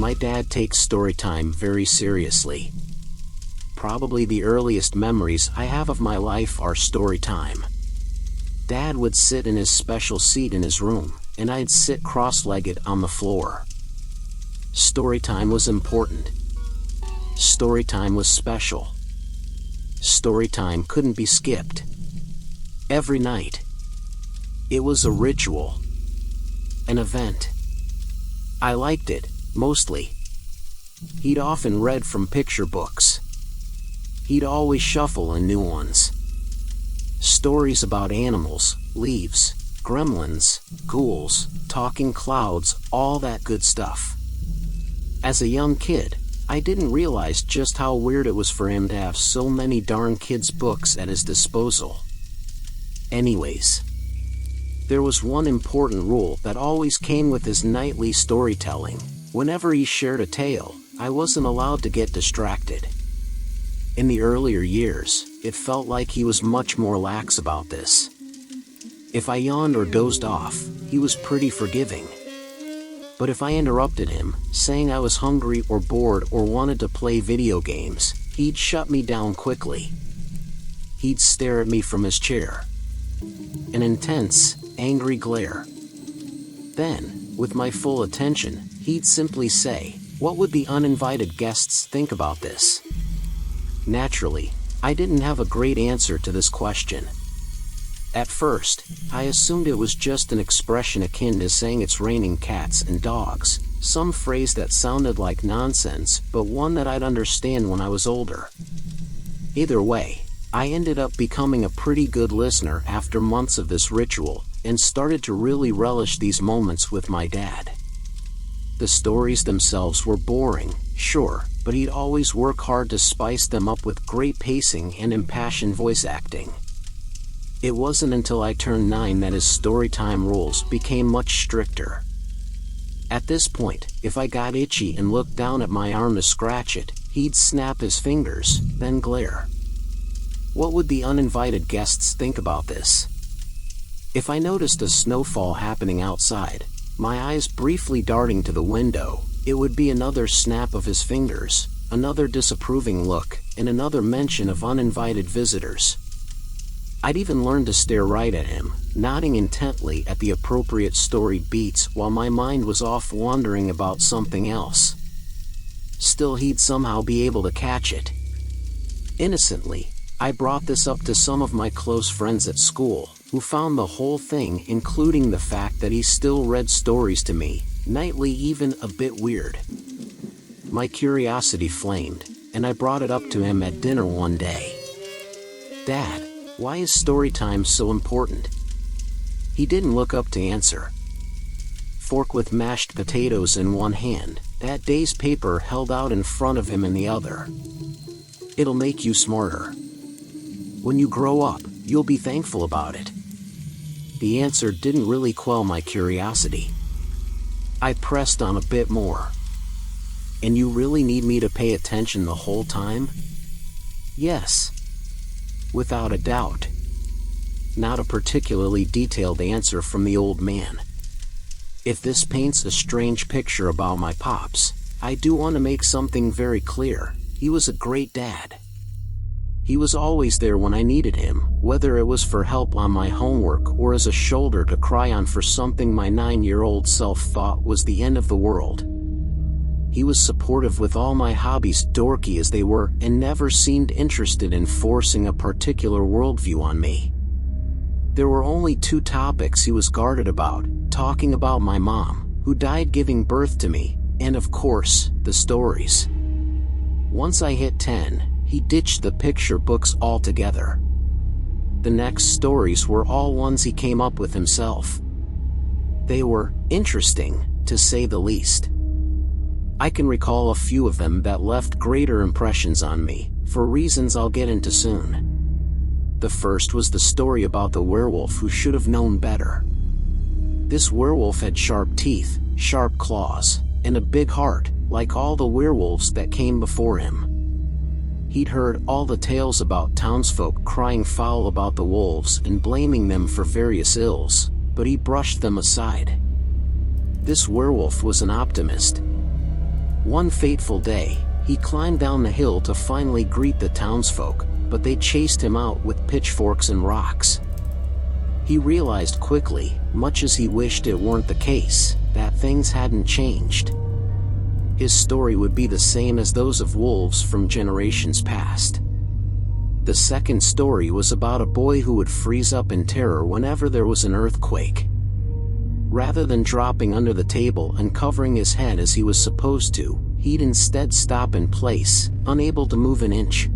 My dad takes story time very seriously. Probably the earliest memories I have of my life are story time. Dad would sit in his special seat in his room, and I'd sit cross-legged on the floor. Story time was important. Story time was special. Story time couldn't be skipped. Every night. It was a ritual. An event. I liked it, mostly. He'd often read from picture books. He'd always shuffle in new ones. Stories about animals, leaves, gremlins, ghouls, talking clouds, all that good stuff. As a young kid, I didn't realize just how weird it was for him to have so many darn kids' books at his disposal. Anyways, there was one important rule that always came with his nightly storytelling. Whenever he shared a tale, I wasn't allowed to get distracted. In the earlier years, it felt like he was much more lax about this. If I yawned or dozed off, he was pretty forgiving. But if I interrupted him, saying I was hungry or bored or wanted to play video games, he'd shut me down quickly. He'd stare at me from his chair. An intense, angry glare. Then, with my full attention, he'd simply say, "What would the uninvited guests think about this?" Naturally, I didn't have a great answer to this question. At first, I assumed it was just an expression akin to saying it's raining cats and dogs, some phrase that sounded like nonsense, but one that I'd understand when I was older. Either way, I ended up becoming a pretty good listener after months of this ritual, and started to really relish these moments with my dad. The stories themselves were boring, sure, but he'd always work hard to spice them up with great pacing and impassioned voice acting. It wasn't until I turned 9 that his storytime rules became much stricter. At this point, if I got itchy and looked down at my arm to scratch it, he'd snap his fingers, then glare. What would the uninvited guests think about this? If I noticed a snowfall happening outside, my eyes briefly darting to the window, it would be another snap of his fingers, another disapproving look, and another mention of uninvited visitors. I'd even learned to stare right at him, nodding intently at the appropriate story beats while my mind was off wondering about something else. Still, he'd somehow be able to catch it. Innocently, I brought this up to some of my close friends at school, who found the whole thing, including the fact that he still read stories to me, nightly, even a bit weird. My curiosity flamed, and I brought it up to him at dinner one day. "Dad, why is story time so important?" He didn't look up to answer. Fork with mashed potatoes in one hand, that day's paper held out in front of him in the other. "It'll make you smarter. When you grow up, you'll be thankful about it." The answer didn't really quell my curiosity. I pressed on a bit more. "And you really need me to pay attention the whole time?" "Yes. Without a doubt." Not a particularly detailed answer from the old man. If this paints a strange picture about my pops, I do want to make something very clear. He was a great dad. He was always there when I needed him, whether it was for help on my homework or as a shoulder to cry on for something my 9-year-old self thought was the end of the world. He was supportive with all my hobbies, dorky as they were, and never seemed interested in forcing a particular worldview on me. There were only 2 topics he was guarded about: talking about my mom, who died giving birth to me, and of course, the stories. Once I hit 10, he ditched the picture books altogether. The next stories were all ones he came up with himself. They were interesting, to say the least. I can recall a few of them that left greater impressions on me, for reasons I'll get into soon. The first was the story about the werewolf who should have known better. This werewolf had sharp teeth, sharp claws, and a big heart, like all the werewolves that came before him. He'd heard all the tales about townsfolk crying foul about the wolves and blaming them for various ills, but he brushed them aside. This werewolf was an optimist. One fateful day, he climbed down the hill to finally greet the townsfolk, but they chased him out with pitchforks and rocks. He realized quickly, much as he wished it weren't the case, that things hadn't changed. His story would be the same as those of wolves from generations past. The second story was about a boy who would freeze up in terror whenever there was an earthquake. Rather than dropping under the table and covering his head as he was supposed to, he'd instead stop in place, unable to move an inch.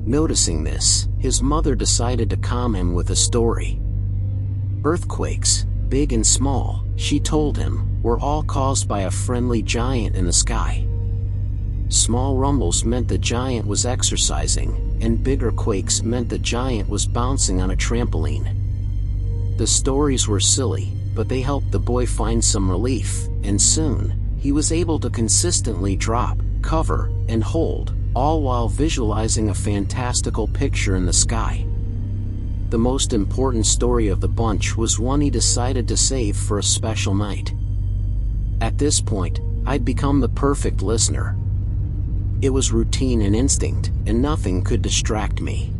Noticing this, his mother decided to calm him with a story. Earthquakes, big and small, she told him, were all caused by a friendly giant in the sky. Small rumbles meant the giant was exercising, and bigger quakes meant the giant was bouncing on a trampoline. The stories were silly, but they helped the boy find some relief, and soon, he was able to consistently drop, cover, and hold, all while visualizing a fantastical picture in the sky. The most important story of the bunch was one he decided to save for a special night. At this point, I'd become the perfect listener. It was routine and instinct, and nothing could distract me.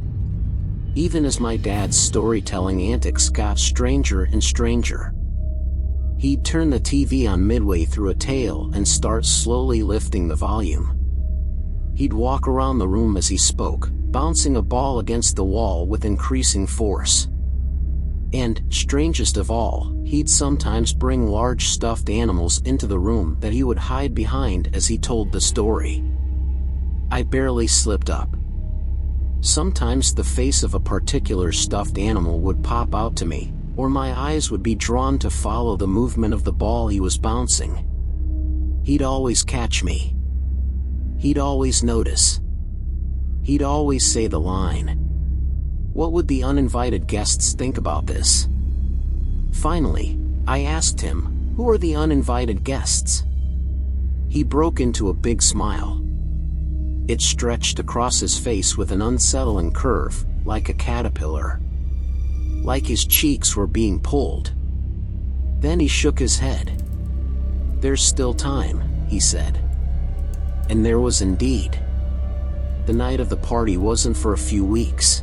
Even as my dad's storytelling antics got stranger and stranger. He'd turn the TV on midway through a tale and start slowly lifting the volume. He'd walk around the room as he spoke, bouncing a ball against the wall with increasing force. And, strangest of all, he'd sometimes bring large stuffed animals into the room that he would hide behind as he told the story. I barely slipped up. Sometimes the face of a particular stuffed animal would pop out to me, or my eyes would be drawn to follow the movement of the ball he was bouncing. He'd always catch me. He'd always notice. He'd always say the line. What would the uninvited guests think about this? Finally, I asked him, "Who are the uninvited guests?" He broke into a big smile. It stretched across his face with an unsettling curve, like a caterpillar. Like his cheeks were being pulled. Then he shook his head. "There's still time," he said. And there was indeed. The night of the party wasn't for a few weeks.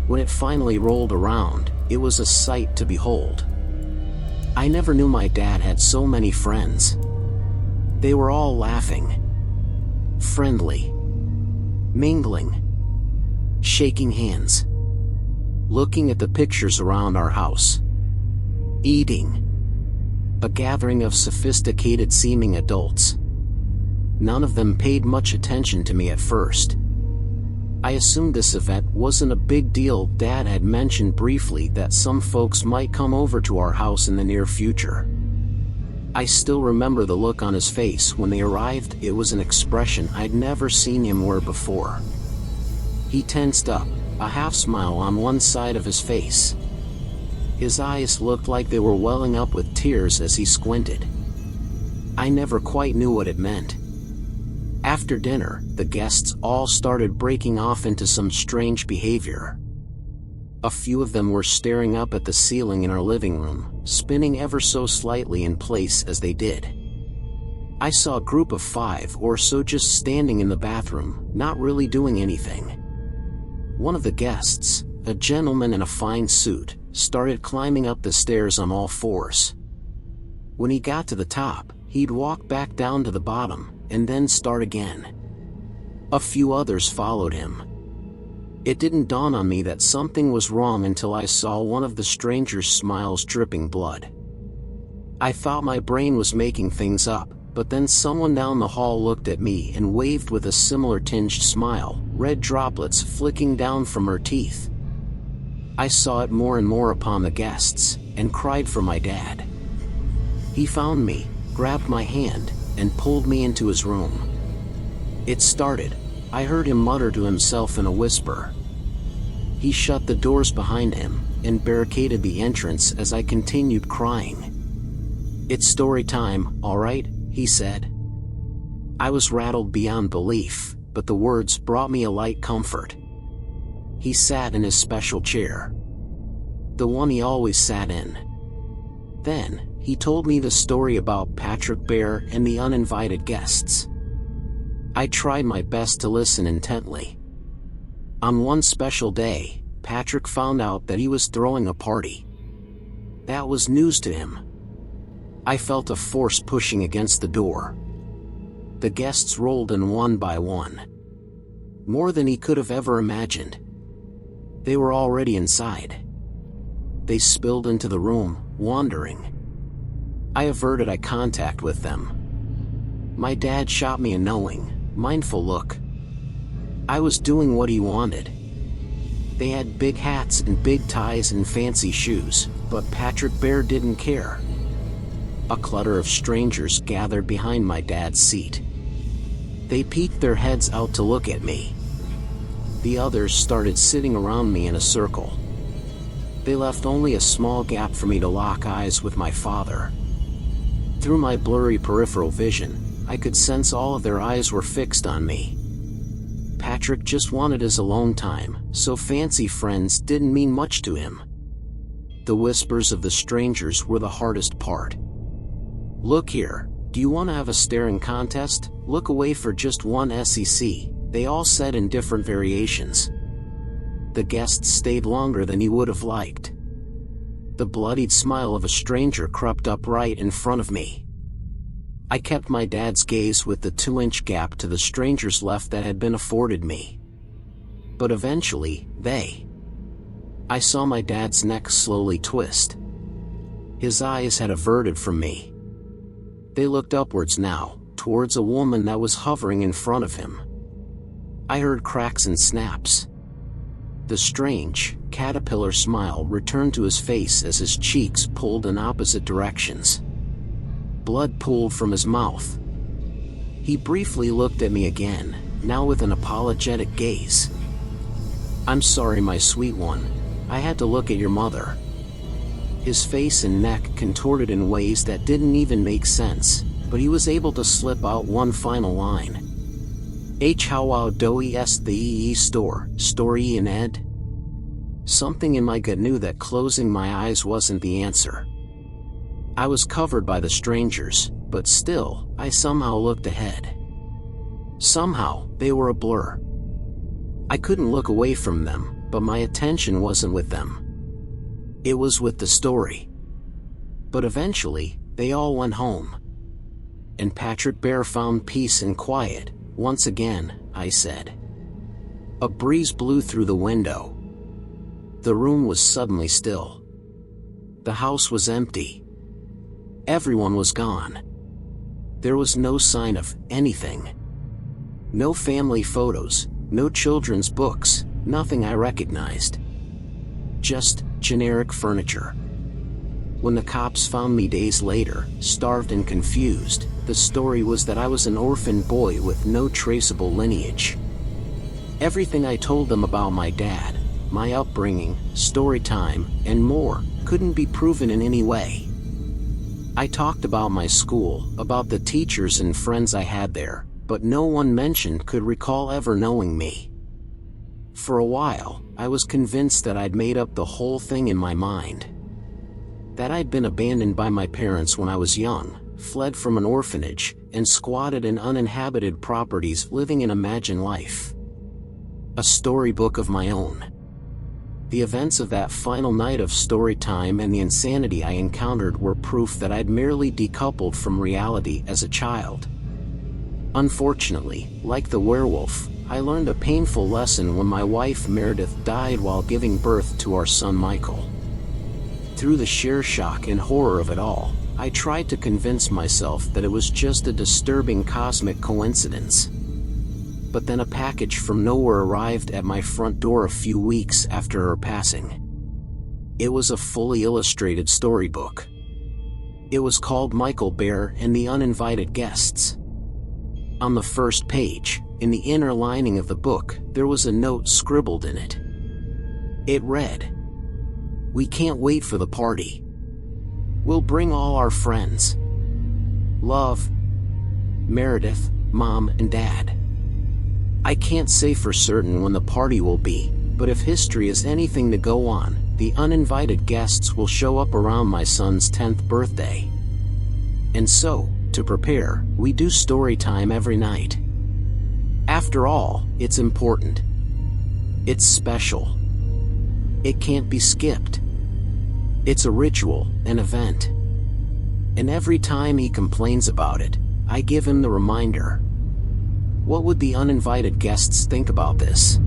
When it finally rolled around, it was a sight to behold. I never knew my dad had so many friends. They were all laughing, friendly, mingling, shaking hands, looking at the pictures around our house, eating. A gathering of sophisticated-seeming adults. None of them paid much attention to me at first. I assumed this event wasn't a big deal. Dad had mentioned briefly that some folks might come over to our house in the near future. I still remember the look on his face when they arrived. It was an expression I'd never seen him wear before. He tensed up, a half smile on one side of his face. His eyes looked like they were welling up with tears as he squinted. I never quite knew what it meant. After dinner, the guests all started breaking off into some strange behavior. A few of them were staring up at the ceiling in our living room, spinning ever so slightly in place as they did. I saw a group of 5 or so just standing in the bathroom, not really doing anything. One of the guests, a gentleman in a fine suit, started climbing up the stairs on all fours. When he got to the top, he'd walk back down to the bottom, and then start again. A few others followed him. It didn't dawn on me that something was wrong until I saw one of the stranger's smiles dripping blood. I thought my brain was making things up, but then someone down the hall looked at me and waved with a similar tinged smile, red droplets flicking down from her teeth. I saw it more and more upon the guests, and cried for my dad. He found me, grabbed my hand, and pulled me into his room. It started. I heard him mutter to himself in a whisper. He shut the doors behind him, and barricaded the entrance as I continued crying. "It's story time, all right," he said. I was rattled beyond belief, but the words brought me a light comfort. He sat in his special chair. The one he always sat in. Then, he told me the story about Patrick Bear and the uninvited guests. I tried my best to listen intently. On one special day, Patrick found out that he was throwing a party. That was news to him. I felt a force pushing against the door. The guests rolled in one by one. More than he could have ever imagined. They were already inside. They spilled into the room, wandering. I averted eye contact with them. My dad shot me a knowing, mindful look. I was doing what he wanted. They had big hats and big ties and fancy shoes, but Patrick Bear didn't care. A clutter of strangers gathered behind my dad's seat. They peeked their heads out to look at me. The others started sitting around me in a circle. They left only a small gap for me to lock eyes with my father. Through my blurry peripheral vision, I could sense all of their eyes were fixed on me. Patrick just wanted his alone time, so fancy friends didn't mean much to him. The whispers of the strangers were the hardest part. "Look here, do you want to have a staring contest? Look away for just one SEC," they all said in different variations. The guests stayed longer than he would have liked. The bloodied smile of a stranger crept up right in front of me. I kept my dad's gaze with the 2-inch gap to the strangers left that had been afforded me. But eventually, I saw my dad's neck slowly twist. His eyes had averted from me. They looked upwards now, towards a woman that was hovering in front of him. I heard cracks and snaps. The strange, caterpillar smile returned to his face as his cheeks pulled in opposite directions. Blood pooled from his mouth. He briefly looked at me again, now with an apologetic gaze. "I'm sorry, my sweet one. I had to look at your mother." His face and neck contorted in ways that didn't even make sense, but he was able to slip out one final line. "How do is the story in Ed?" Something in my gut knew that closing my eyes wasn't the answer. I was covered by the strangers, but still, I somehow looked ahead. Somehow, they were a blur. I couldn't look away from them, but my attention wasn't with them. It was with the story. But eventually, they all went home. And Patrick Bear found peace and quiet, once again, I said. A breeze blew through the window. The room was suddenly still. The house was empty. Everyone was gone. There was no sign of anything. No family photos, no children's books, nothing I recognized. Just generic furniture. When the cops found me days later, starved and confused, the story was that I was an orphan boy with no traceable lineage. Everything I told them about my dad, my upbringing, story time, and more, couldn't be proven in any way. I talked about my school, about the teachers and friends I had there, but no one mentioned could recall ever knowing me. For a while, I was convinced that I'd made up the whole thing in my mind. That I'd been abandoned by my parents when I was young, fled from an orphanage, and squatted in uninhabited properties living an imagined life. A storybook of my own. The events of that final night of story time and the insanity I encountered were proof that I'd merely decoupled from reality as a child. Unfortunately, like the werewolf, I learned a painful lesson when my wife Meredith died while giving birth to our son Michael. Through the sheer shock and horror of it all, I tried to convince myself that it was just a disturbing cosmic coincidence. But then a package from nowhere arrived at my front door a few weeks after her passing. It was a fully illustrated storybook. It was called Michael Bear and the Uninvited Guests. On the first page, in the inner lining of the book, there was a note scribbled in it. It read, "We can't wait for the party. We'll bring all our friends. Love, Meredith, Mom and Dad. I can't say for certain when the party will be, but if history is anything to go on, the uninvited guests will show up around my son's 10th birthday. And so, to prepare, we do story time every night. After all, it's important. It's special. It can't be skipped. It's a ritual, an event. And every time he complains about it, I give him the reminder. What would the uninvited guests think about this?